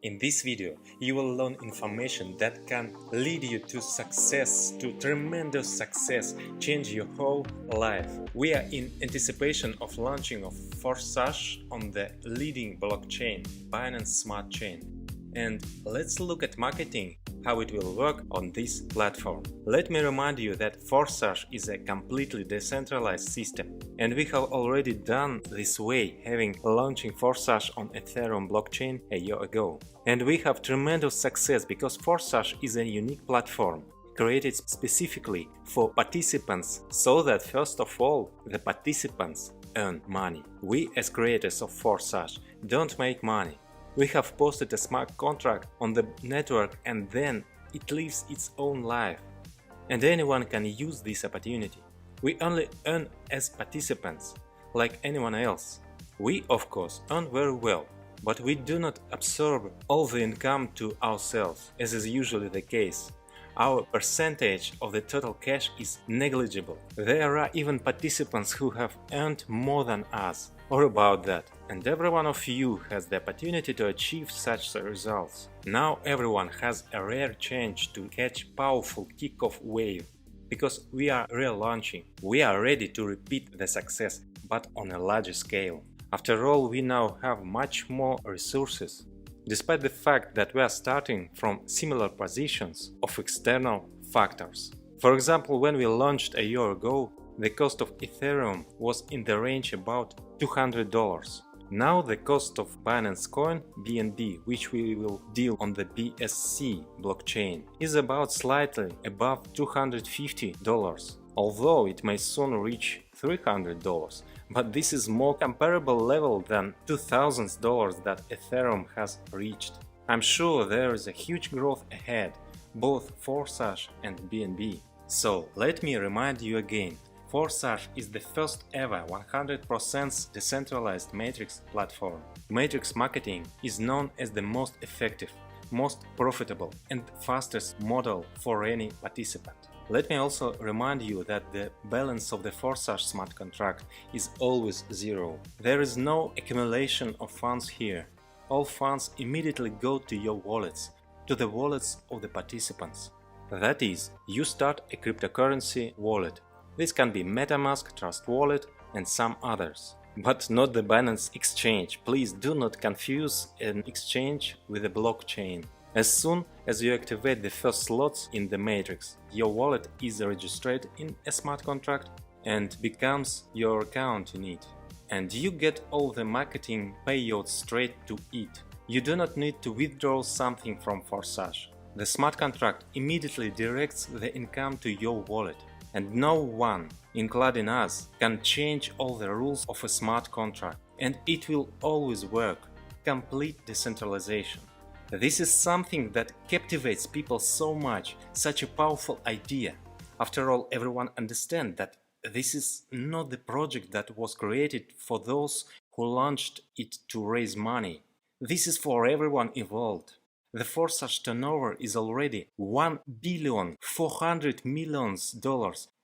In this video, you will learn information that can lead you to success, to tremendous success, change your whole life. We are in anticipation of launching of Forsage on the leading blockchain, Binance Smart Chain. And let's look at marketing, how it will work on this platform. Let me remind you that Forsage is a completely decentralized system, and we have already done this way, having launching Forsage on Ethereum blockchain a year ago. And we have tremendous success because Forsage is a unique platform created specifically for participants, so that first of all the participants earn money. We as creators of Forsage don't make money. We have posted a smart contract on the network and then it lives its own life. And anyone can use this opportunity. We only earn as participants, like anyone else. We, of course, earn very well, but we do not absorb all the income to ourselves, as is usually the case. Our percentage of the total cash is negligible. There are even participants who have earned more than us, or about that, and every one of you has the opportunity to achieve such results. Now everyone has a rare chance to catch powerful kickoff wave, because we are relaunching. We are ready to repeat the success, but on a larger scale. After all, we now have much more resources. Despite the fact that we are starting from similar positions of external factors. For example, when we launched a year ago, the cost of Ethereum was in the range about $200. Now the cost of Binance coin BNB, which we will deal on the BSC blockchain, is about slightly above $250, although it may soon reach $300. But this is more comparable level than $2,000 that Ethereum has reached. I'm sure there is a huge growth ahead, both Forsage and BNB. So let me remind you again, Forsage is the first ever 100% decentralized matrix platform. Matrix marketing is known as the most effective, most profitable and fastest model for any participant. Let me also remind you that the balance of the Forsage smart contract is always zero. There is no accumulation of funds here. All funds immediately go to your wallets, to the wallets of the participants. That is, you start a cryptocurrency wallet. This can be MetaMask, Trust Wallet and some others. But not the Binance exchange. Please do not confuse an exchange with a blockchain. As soon as you activate the first slots in the matrix, your wallet is registered in a smart contract and becomes your account in it. And you get all the marketing payouts straight to it. You do not need to withdraw something from Forsage. The smart contract immediately directs the income to your wallet. And no one, including us, can change all the rules of a smart contract. And it will always work. Complete decentralization. This is something that captivates people so much, such a powerful idea. After all, everyone understands that this is not the project that was created for those who launched it to raise money. This is for everyone involved. The Forsage turnover is already $1.4 billion,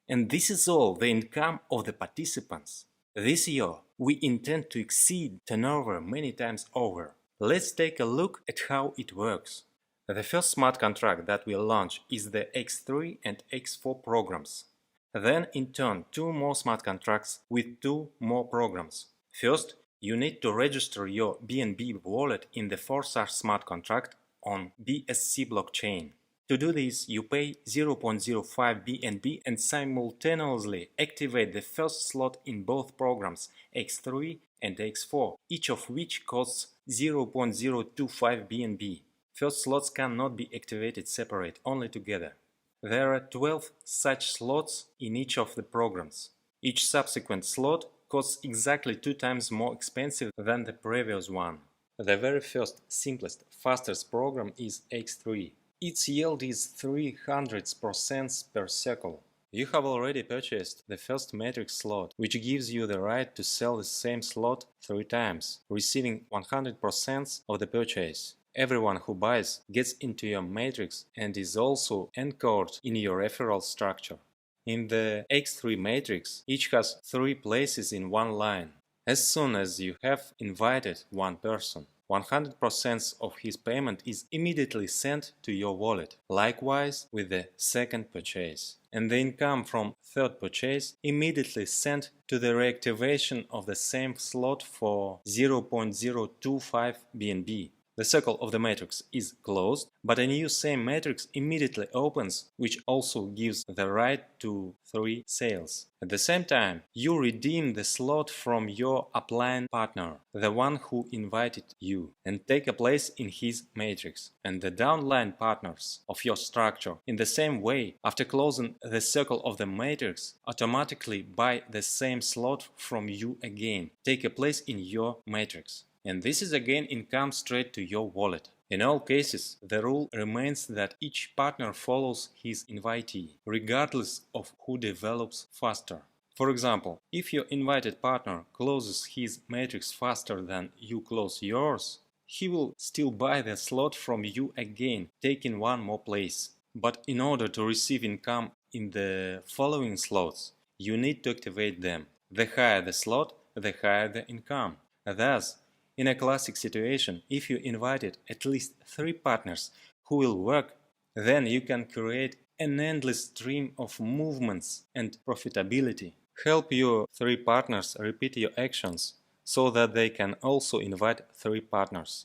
and this is all the income of the participants. This year, we intend to exceed turnover many times over. Let's take a look at how it works. The first smart contract that we'll launch is the X3 and X4 programs. Then, in turn, two more smart contracts with two more programs. First, you need to register your BNB wallet in the Forsage smart contract on BSC blockchain. To do this, you pay 0.05 BNB and simultaneously activate the first slot in both programs, X3 and X4, each of which costs 0.025 BNB. First slots cannot be activated separate, only together. There are 12 such slots in each of the programs. Each subsequent slot costs exactly 2 times more expensive than the previous one. The very first, simplest, fastest program is X3. Its yield is 300% per cycle. You have already purchased the first matrix slot, which gives you the right to sell the same slot 3 times, receiving 100% of the purchase. Everyone who buys gets into your matrix and is also anchored in your referral structure. In the X3 matrix, each has 3 places in one line. As soon as you have invited one person, 100% of his payment is immediately sent to your wallet. Likewise with the second purchase. And the income from third purchase immediately sent to the reactivation of the same slot for 0.025 BNB. The circle of the matrix is closed, but a new same matrix immediately opens, which also gives the right to 3 sales. At the same time, you redeem the slot from your upline partner, the one who invited you, and take a place in his matrix. And the downline partners of your structure, in the same way, after closing the circle of the matrix, automatically buy the same slot from you again, take a place in your matrix. And this is again income straight to your wallet. In all cases, the rule remains that each partner follows his invitee, regardless of who develops faster. For example, if your invited partner closes his matrix faster than you close yours, he will still buy the slot from you again, taking one more place. But in order to receive income in the following slots, you need to activate them. The higher the slot, the higher the income. Thus, in a classic situation, if you invited at least 3 partners who will work, then you can create an endless stream of movements and profitability. Help your 3 partners repeat your actions so that they can also invite 3 partners.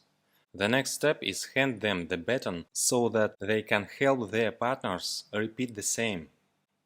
The next step is hand them the baton so that they can help their partners repeat the same.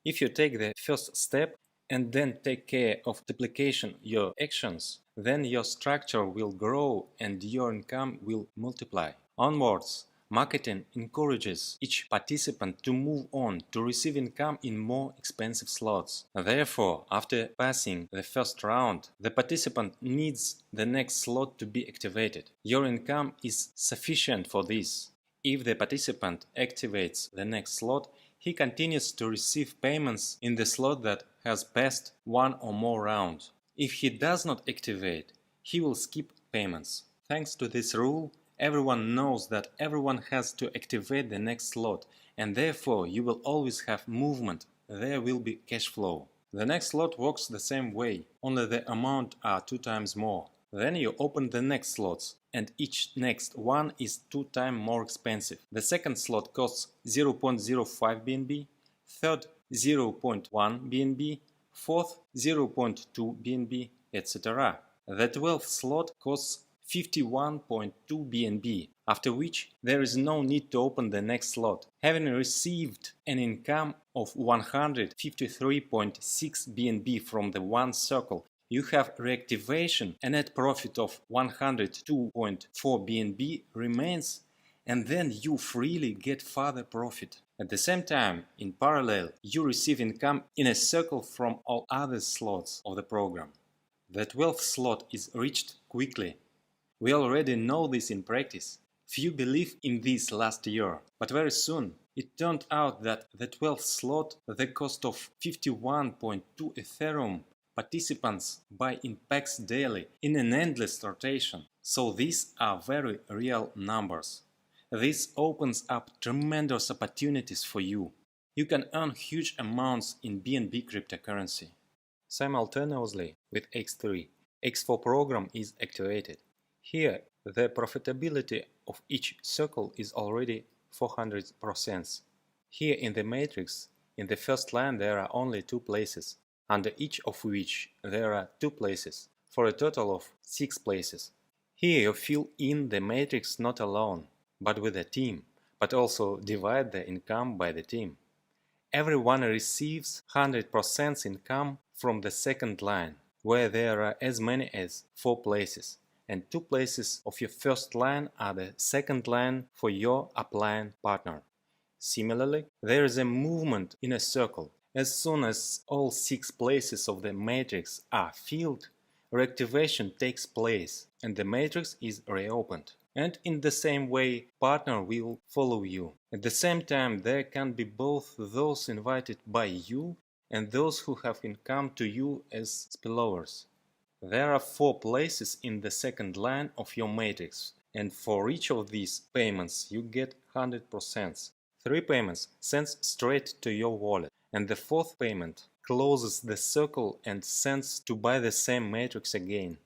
If you take the first step and then take care of duplication your actions, then your structure will grow and your income will multiply. Onwards, marketing encourages each participant to move on to receive income in more expensive slots. Therefore, after passing the first round, the participant needs the next slot to be activated. Your income is sufficient for this. If the participant activates the next slot, he continues to receive payments in the slot that has passed one or more rounds. If he does not activate, he will skip payments. Thanks to this rule, everyone knows that everyone has to activate the next slot, and therefore you will always have movement. There will be cash flow. The next slot works the same way, only the amount are 2 times more. Then you open the next slots, and each next one is 2 times more expensive. The second slot costs 0.05 BNB, third 0.1 BNB, fourth 0.2 BNB, etc. The 12th slot costs 51.2 BNB, after which there is no need to open the next slot. Having received an income of 153.6 BNB from the one circle, you have reactivation, a net profit of 102.4 BNB remains, and then you freely get further profit. At the same time, in parallel, you receive income in a circle from all other slots of the program. The 12th slot is reached quickly. We already know this in practice. Few believe in this last year, but very soon it turned out that the 12th slot, the cost of 51.2 Ethereum, participants buy in packs daily in an endless rotation. So these are very real numbers. This opens up tremendous opportunities for you. You can earn huge amounts in BNB cryptocurrency. Simultaneously with X3, X4 program is activated. Here, the profitability of each circle is already 400%. Here in the matrix, in the first line there are only 2 places, under each of which there are 2 places, for a total of 6 places. Here you fill in the matrix not alone, but with a team, but also divide the income by the team. Everyone receives 100% income from the second line, where there are as many as 4 places, and 2 places of your first line are the second line for your upline partner. Similarly, there is a movement in a circle. As soon as all 6 places of the matrix are filled, reactivation takes place and the matrix is reopened. And in the same way, partner will follow you. At the same time, there can be both those invited by you and those who have come to you as spillovers. There are 4 places in the second line of your matrix, and for each of these payments you get 100%. 3 payments sent straight to your wallet, and the 4th payment closes the circle and sends to buy the same matrix again.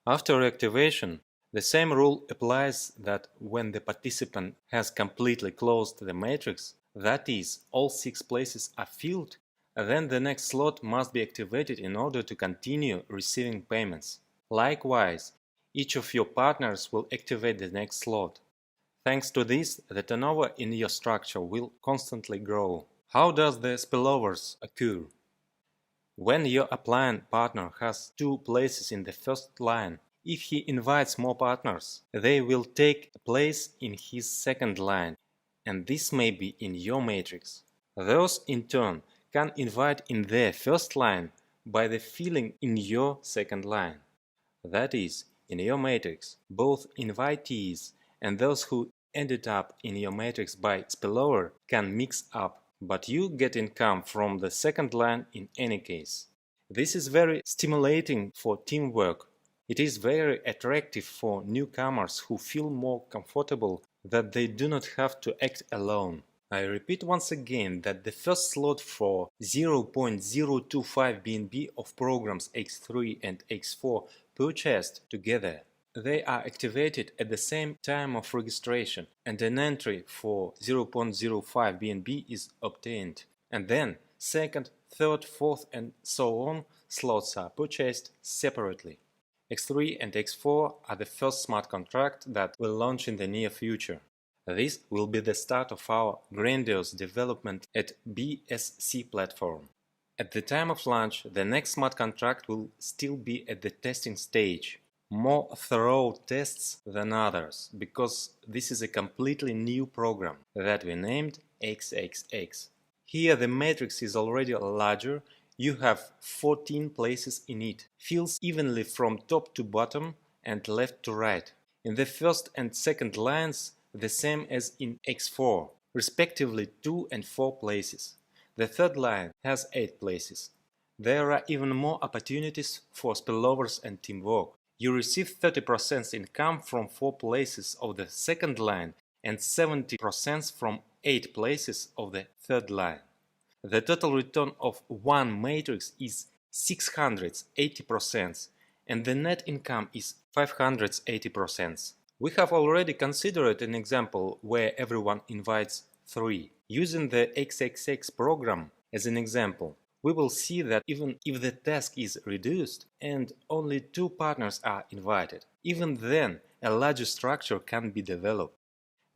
After reactivation, The same rule applies that when the participant has completely closed the matrix, that is, all 6 places are filled, then the next slot must be activated in order to continue receiving payments. Likewise, each of your partners will activate the next slot. Thanks to this, the turnover in your structure will constantly grow. How does the spillovers occur? When your appliant partner has 2 places in the first line, if he invites more partners, they will take a place in his second line, and this may be in your matrix. Those, in turn, can invite in their first line by the filling in your second line. That is, in your matrix, both invitees and those who ended up in your matrix by spillover can mix up, but you get income from the second line in any case. This is very stimulating for teamwork. It is very attractive for newcomers who feel more comfortable that they do not have to act alone. I repeat once again that the first slot for 0.025 BNB of programs X3 and X4 purchased together. They are activated at the same time of registration, and an entry for 0.05 BNB is obtained. And then second, third, fourth, and so on slots are purchased separately. X3 and X4 are the first smart contract that will launch in the near future. This will be the start of our grandiose development at BSC platform. At the time of launch, the next smart contract will still be at the testing stage. More thorough tests than others, because this is a completely new program that we named XXX. Here the matrix is already larger. You have 14 places in it, fills evenly from top to bottom and left to right. In the first and second lines, the same as in X4, respectively 2 and 4 places. The third line has 8 places. There are even more opportunities for spillovers and teamwork. You receive 30% income from 4 places of the second line and 70% from 8 places of the third line. The total return of one matrix is 680%, and the net income is 580%. We have already considered an example where everyone invites 3. Using the XXX program as an example, we will see that even if the task is reduced and only 2 partners are invited, even then a larger structure can be developed.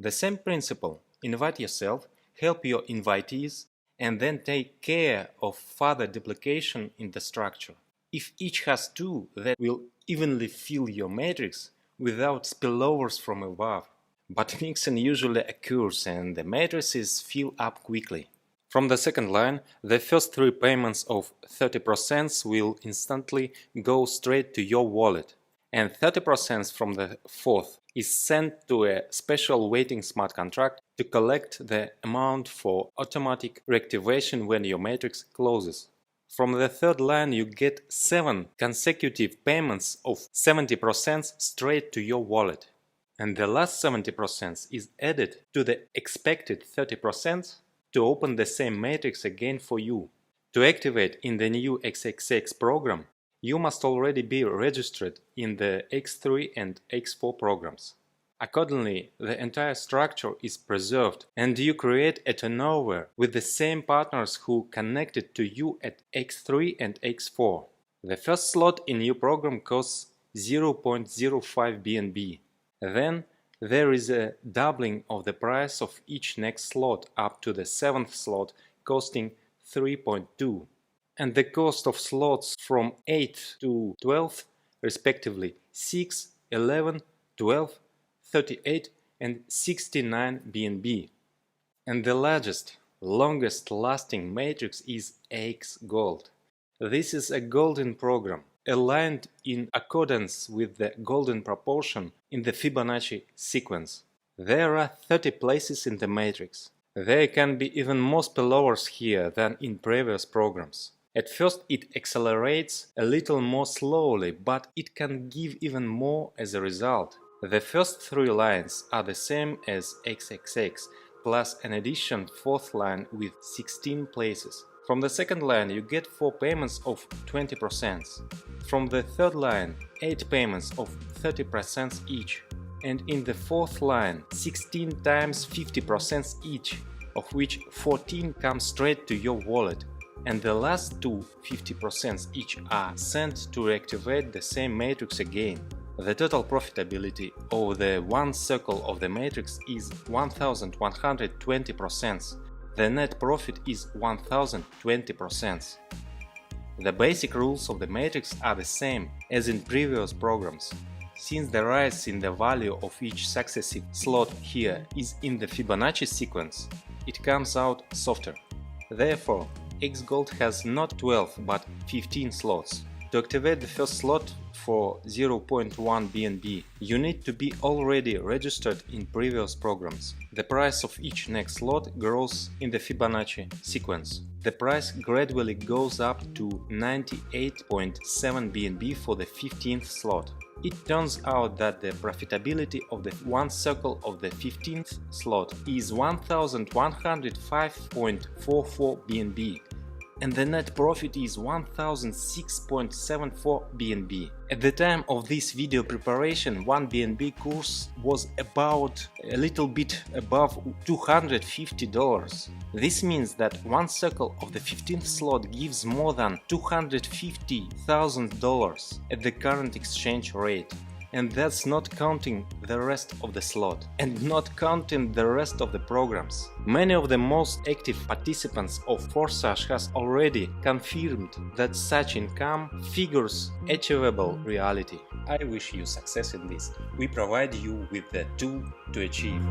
The same principle: invite yourself, help your invitees, and then take care of further duplication in the structure. If each has 2 that will evenly fill your matrix without spillovers from above. But mixing usually occurs and the matrices fill up quickly. From the second line, the first 3 payments of 30% will instantly go straight to your wallet, and 30% from the fourth is sent to a special waiting smart contract to collect the amount for automatic reactivation when your matrix closes. From the third line you get 7 consecutive payments of 70% straight to your wallet, and the last 70% is added to the expected 30% to open the same matrix again for you. To activate in the new XXX program, you must already be registered in the X3 and X4 programs. Accordingly, the entire structure is preserved and you create a turnover with the same partners who connected to you at X3 and X4. The first slot in your program costs 0.05 BNB. Then there is a doubling of the price of each next slot up to the 7th slot costing 3.2. And the cost of slots from 8 to 12, respectively 6, 11, 12, 38 and 69 BNB. And the largest, longest lasting matrix is X Gold. This is a golden program, aligned in accordance with the golden proportion in the Fibonacci sequence. There are 30 places in the matrix. There can be even more spillovers here than in previous programs. At first it accelerates a little more slowly, but it can give even more as a result. The first 3 lines are the same as XXX, plus an additional 4th line with 16 places. From the second line you get 4 payments of 20%. From the third line 8 payments of 30% each. And in the fourth line 16 times 50% each, of which 14 come straight to your wallet, and the last two 50% each are sent to reactivate the same matrix again. The total profitability of the one circle of the matrix is 1120%. The net profit is 1020%. The basic rules of the matrix are the same as in previous programs. Since the rise in the value of each successive slot here is in the Fibonacci sequence, it comes out softer. Therefore, Xgold has not 12 but 15 slots. To activate the first slot for 0.1 BNB, you need to be already registered in previous programs. The price of each next slot grows in the Fibonacci sequence. The price gradually goes up to 98.7 BNB for the 15th slot. It turns out that the profitability of the one circle of the 15th slot is 1105.44 BNB. And the net profit is 1006.74 BNB. At the time of this video preparation, 1 BNB course was about a little bit above $250. This means that one circle of the 15th slot gives more than $250,000 at the current exchange rate. And that's not counting the rest of the slot, and not counting the rest of the programs. Many of the most active participants of Forsage has already confirmed that such income figures achievable reality. I wish you success in this. We provide you with the tool to achieve.